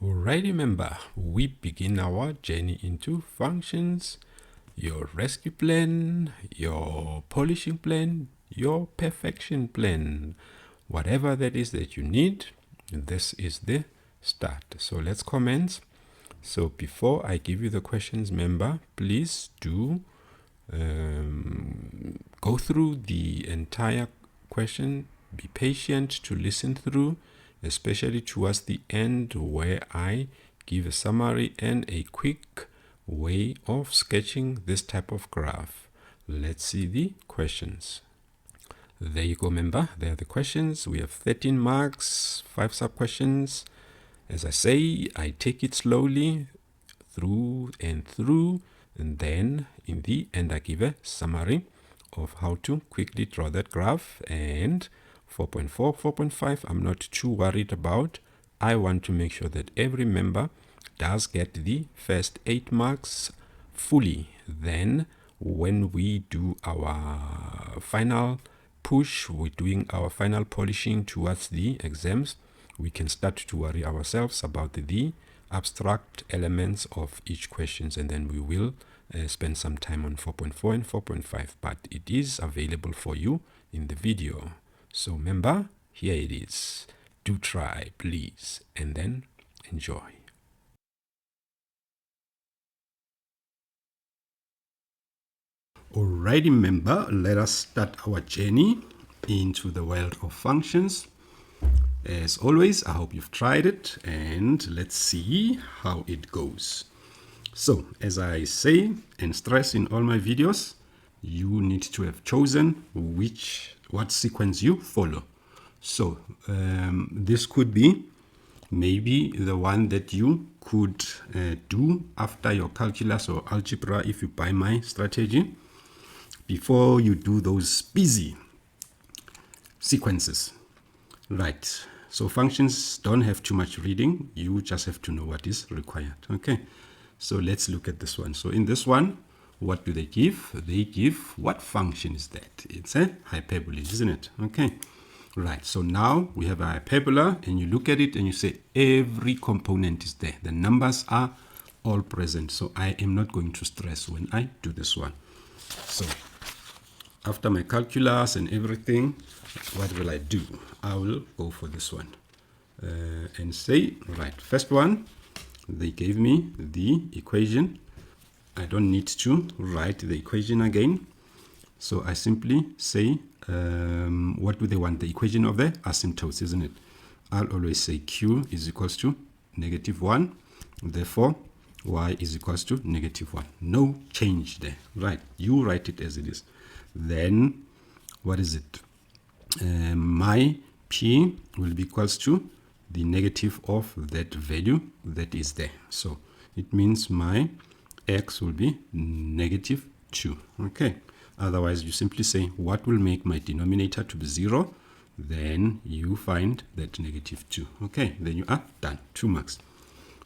Alright, remember, we begin our journey into functions, your rescue plan, your polishing plan, your perfection plan. Whatever that is that you need, this is the start. So let's commence. So before I give you the questions, remember, please do go through the entire question. Be patient to listen through, especially towards the end where I give a summary and a quick way of sketching this type of graph. Let's see the questions. There you go, remember, there are the questions. We have 13 marks, 5 sub-questions. As I say, I take it slowly through, and then in the end I give a summary of how to quickly draw that graph. And 4.4, 4.5, I'm not too worried about. I want to make sure that every member does get the first 8 marks fully. Then when we do our final push, we're doing our final polishing towards the exams, we can start to worry ourselves about the abstract elements of each questions, and then we will spend some time on 4.4 and 4.5, but it is available for you in the video. So remember, here it is. Do try, please, and then enjoy. Alrighty, remember, let us start our journey into the world of functions. As always, I hope you've tried it, and let's see how it goes. So, as I say and stress in all my videos, you need to have chosen what sequence you follow. So, this could be maybe the one that you could do after your calculus or algebra if you buy my strategy, before you do those busy sequences. Right, so functions don't have too much reading. You just have to know what is required. Okay, so let's look at this one. So in this one, what do they give? They give, what function is that? It's a hyperbola, isn't it? Okay, right, so now we have a hyperbola, and you look at it and you say every component is there. The numbers are all present. So I am not going to stress when I do this one. So after my calculus and everything, what will I do? I will go for this one and say, right, first one, they gave me the equation. I don't need to write the equation again. So I simply say, what do they want? The equation of the asymptotes, isn't it? I'll always say Q is equals to -1. Therefore, Y is equals to -1. No change there, right? You write it as it is. Then, what is it? My P will be equals to the negative of that value that is there. So it means my X will be -2. Okay. Otherwise, you simply say, what will make my denominator to be 0? Then you find that -2. Okay. Then you are done. 2 marks.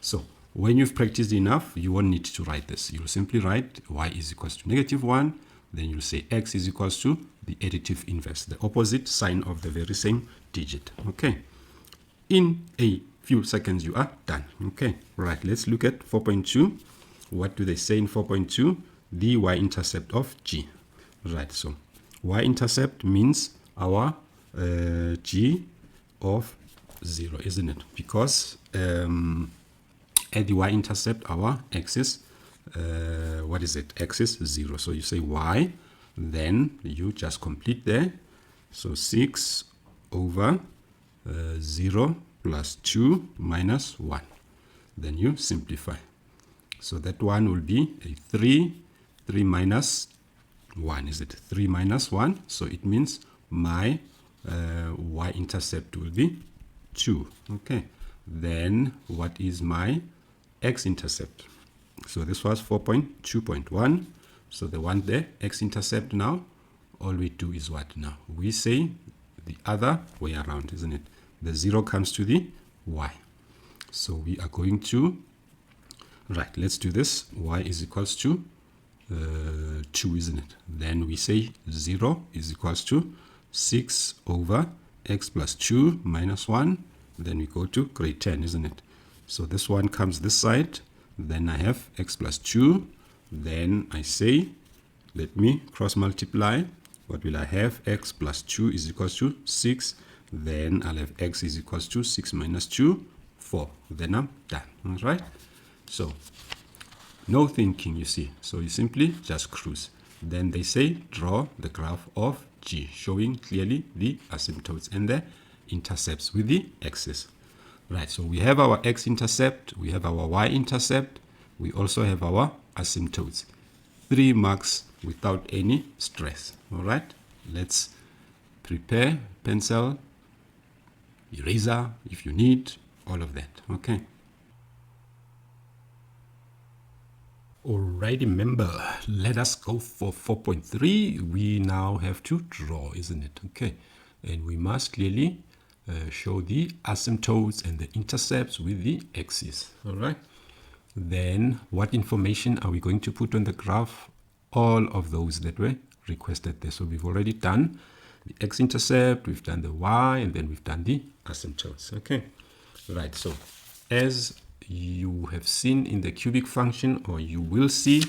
So when you've practiced enough, you won't need to write this. You'll simply write Y is equals to -1. Then you'll say X is equals to the additive inverse, the opposite sign of the very same digit. Okay. In a few seconds, you are done. Okay. Right. Let's look at 4.2. What do they say in 4.2? The y-intercept of G. Right. So y-intercept means our G of 0, isn't it? Because at the y-intercept, our X is what is it? X is 0. So you say Y, then you just complete there. So 6 over 0 plus 2 minus 1. Then you simplify. So that one will be a 3. 3 minus 1, is it? 3 minus 1. So it means my y-intercept will be 2. Okay. Then what is my x-intercept? So this was 4.2.1. So the one there, x-intercept now, all we do is what now? We say the other way around, isn't it? The 0 comes to the y. So we are going to, right, let's do this. Y is equals to 2, isn't it? Then we say 0 is equals to 6 over x plus 2 minus 1. Then we go to grade 10, isn't it? So this one comes this side, then I have x plus 2, then I say, let me cross multiply. What will I have? X plus 2 is equals to 6. Then I'll have x is equals to 6 minus 2, 4. Then I'm done. All right? So, no thinking, you see. So you simply just cruise. Then they say, draw the graph of G, showing clearly the asymptotes and the intercepts with the x's. Right, so we have our x-intercept, we have our y-intercept, we also have our asymptotes. 3 marks without any stress. All right, let's prepare pencil, eraser if you need, all of that. Okay. All right, remember, let us go for 4.3. We now have to draw, isn't it? Okay, and we must clearly show the asymptotes and the intercepts with the x's. All right. Then what information are we going to put on the graph? All of those that were requested there. So we've already done the x-intercept, we've done the y, and then we've done the asymptotes. Okay. Right. So as you have seen in the cubic function, or you will see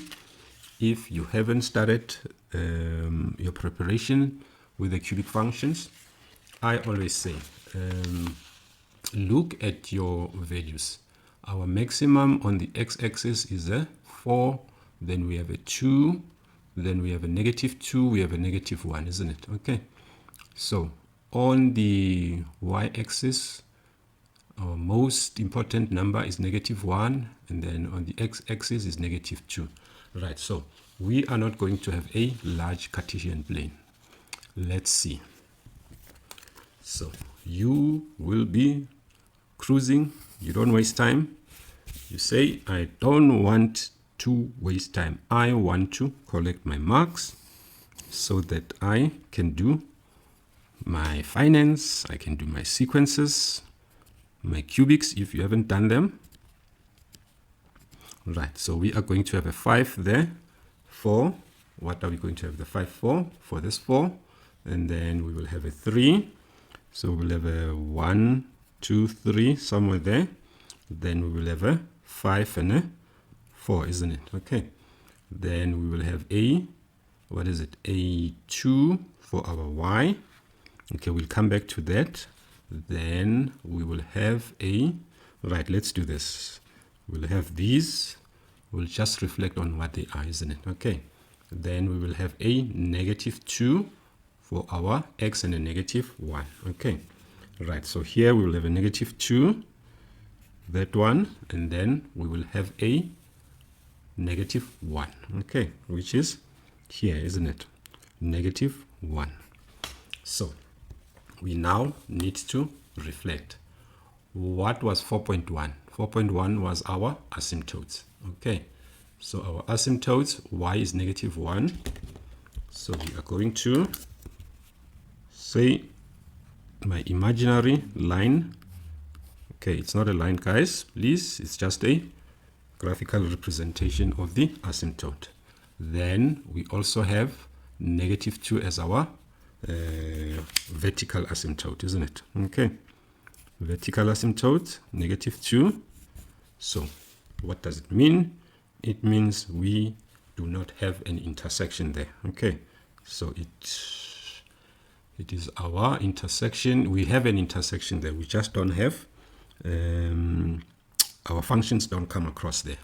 if you haven't started your preparation with the cubic functions, I always say, look at your values. Our maximum on the x-axis is a 4, then we have a 2, then we have a negative 2, we have a negative 1, isn't it? Okay. So on the y-axis, our most important number is negative 1, and then on the x-axis is negative 2. Right, so we are not going to have a large Cartesian plane. Let's see. So you will be cruising, you don't waste time. You say, I don't want to waste time. I want to collect my marks so that I can do my finance, I can do my sequences, my cubics if you haven't done them. Right, so we are going to have a 5 there. 4, what are we going to have the 5 for? For this 4, and then we will have a 3. So we'll have a 1, 2, 3 somewhere there. Then we will have a 5 and a 4, isn't it? Okay. Then we will have a, what is it? A 2 for our y. Okay, we'll come back to that. Then we will have a, right, let's do this. We'll have these. We'll just reflect on what they are, isn't it? Okay. Then we will have a negative 2 for our x and a negative 1. Okay. Right, so here we will have a negative 2, that one, and then we will have a negative 1. Okay, which is here, isn't it? Negative 1. So we now need to reflect. What was 4.1? 4.1 was our asymptotes. Okay, so our asymptotes, y is negative 1. So we are going to say my imaginary line. Okay, it's not a line, guys, please. It's just a graphical representation of the asymptote. Then we also have negative 2 as our vertical asymptote, isn't it? Okay, vertical asymptote, negative 2. So what does it mean? It means we do not have an intersection there. Okay, so it is our intersection. We have an intersection there. We just don't have, our functions don't come across there.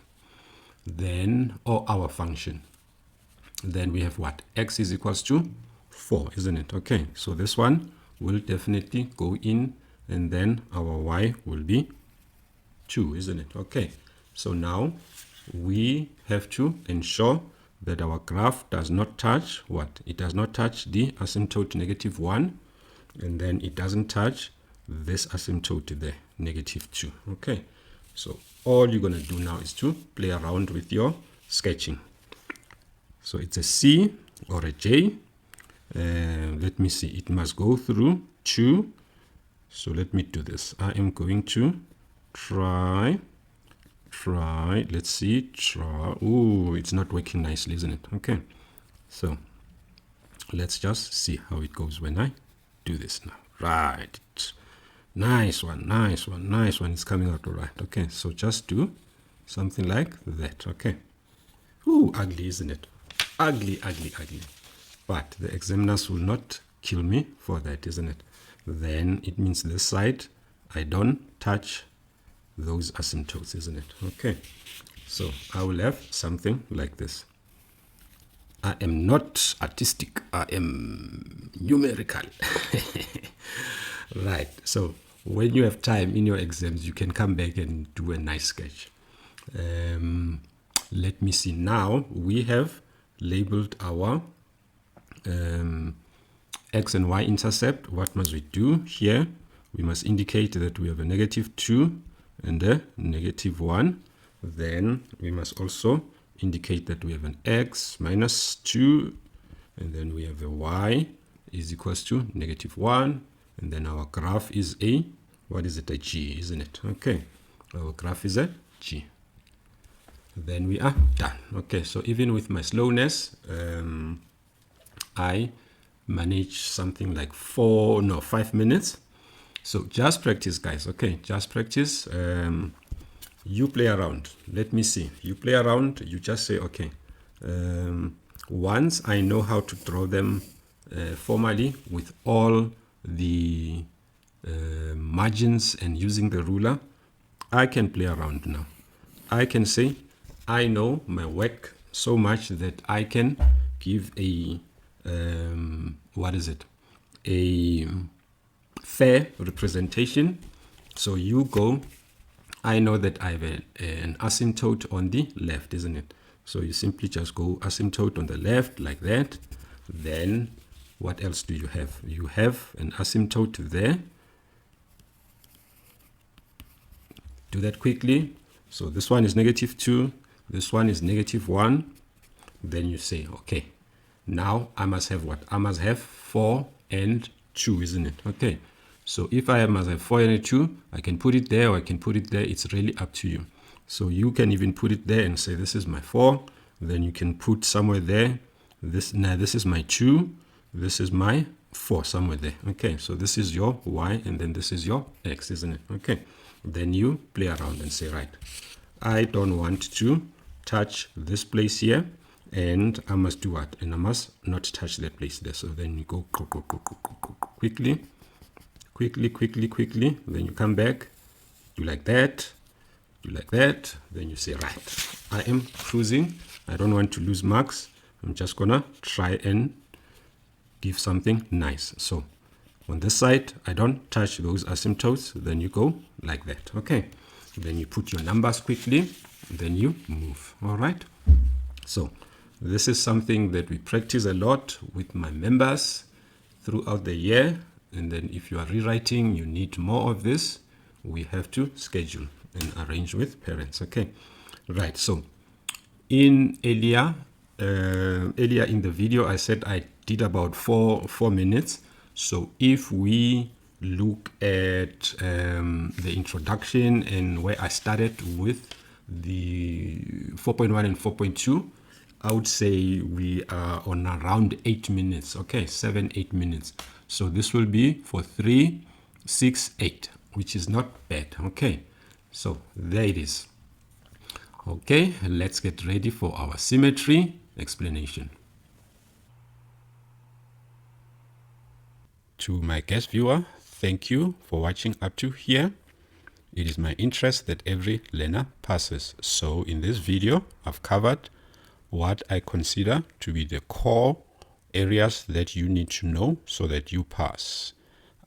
Then, or our function. Then we have what? X is equals to 4, isn't it? Okay, so this one will definitely go in, and then our y will be 2, isn't it? Okay, so now we have to ensure that our graph does not touch what? It does not touch the asymptote negative 1, and then it doesn't touch this asymptote there, negative 2. Okay, so all you're going to do now is to play around with your sketching. So it's a C or a J. Let me see, it must go through 2. So let me do this. I am going to try, let's see, try. Oh, it's not working nicely, isn't it? Okay, so let's just see how it goes when I do this now. Right, Nice one, nice one, nice one. It's coming out all right. Okay, so just do something like that. Okay. Ooh, ugly, isn't it? Ugly, ugly, ugly. But the examiners will not kill me for that, isn't it? Then it means this side, I don't touch those asymptotes, isn't it? Okay. So I will have something like this. I am not artistic. I am numerical. Right. So when you have time in your exams, you can come back and do a nice sketch. Let me see. Now we have labeled our x and y intercept. What must we do here? We must indicate that we have a -2 and a -1. Then we must also indicate that we have an x minus 2, and then we have a y is equals to -1, and then our graph is a, what is it, a g, isn't it? Okay, our graph is a g. Then we are done. Okay, so even with my slowness, I manage something like 5 minutes. So just practice, guys. Okay, just practice. You play around. Let me see. You play around. You just say, okay, once I know how to draw them formally with all the margins and using the ruler, I can play around now. I can say, I know my work so much that I can give a, a fair representation. So you go, I know that I have an asymptote on the left, isn't it? So you simply just go asymptote on the left like that. Then what else do you have? You have an asymptote there. Do that quickly. So this one is -2. This one is -1. Then you say, okay, now I must have what? I must have 4 and 2, isn't it? Okay. So if I must have 4 and a 2, I can put it there or I can put it there. It's really up to you. So you can even put it there and say, this is my 4. Then you can put somewhere there. This is my 2. This is my 4, somewhere there. Okay, so this is your y and then this is your x, isn't it? Okay. Then you play around and say, right, I don't want to touch this place here. And I must do what? And I must not touch that place there. So then you go quickly. Then you come back, do like that, then you say, right, I am cruising, I don't want to lose marks, I'm just gonna try and give something nice. So on this side, I don't touch those asymptotes, then you go like that. Okay, then you put your numbers quickly, then you move. All right, so this is something that we practice a lot with my members throughout the year. And then if you are rewriting, you need more of this, we have to schedule and arrange with parents. Okay, right. So in earlier in the video, I said I did about four minutes. So if we look at the introduction and where I started with the 4.1 and 4.2, I would say we are on around 8 minutes. Okay, 7-8 minutes. So this will be for 3, 6, 8, which is not bad. Okay, so there it is. Okay, let's get ready for our symmetry explanation. To my guest viewer, thank you for watching up to here. It is my interest that every learner passes. So in this video, I've covered what I consider to be the core areas that you need to know so that you pass.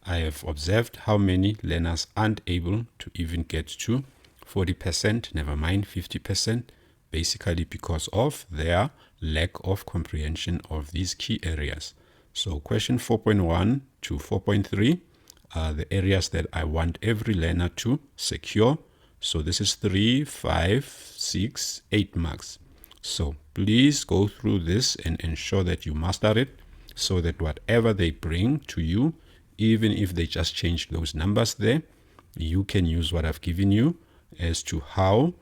I have observed how many learners aren't able to even get to 40%, never mind 50%, basically because of their lack of comprehension of these key areas. So question 4.1 to 4.3 are the areas that I want every learner to secure. So this is 3, 5, 6, 8 marks. So please go through this and ensure that you master it so that whatever they bring to you, even if they just change those numbers there, you can use what I've given you as to how,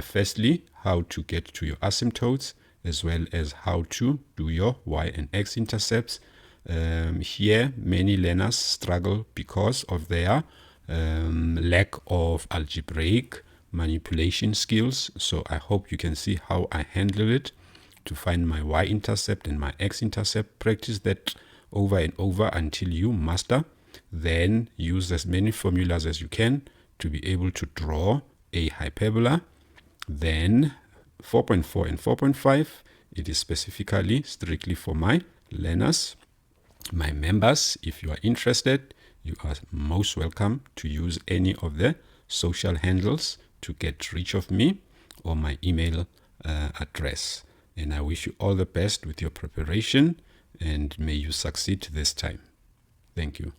firstly, how to get to your asymptotes, as well as how to do your y and x intercepts. Here, many learners struggle because of their lack of algebraic manipulation skills. So I hope you can see how I handle it to find my y-intercept and my x-intercept. Practice that over and over until you master. Then use as many formulas as you can to be able to draw a hyperbola. Then 4.4 and 4.5, it is specifically strictly for my learners. My members, if you are interested, you are most welcome to use any of the social handles to get reach of me or my email address. And I wish you all the best with your preparation, and may you succeed this time. Thank you.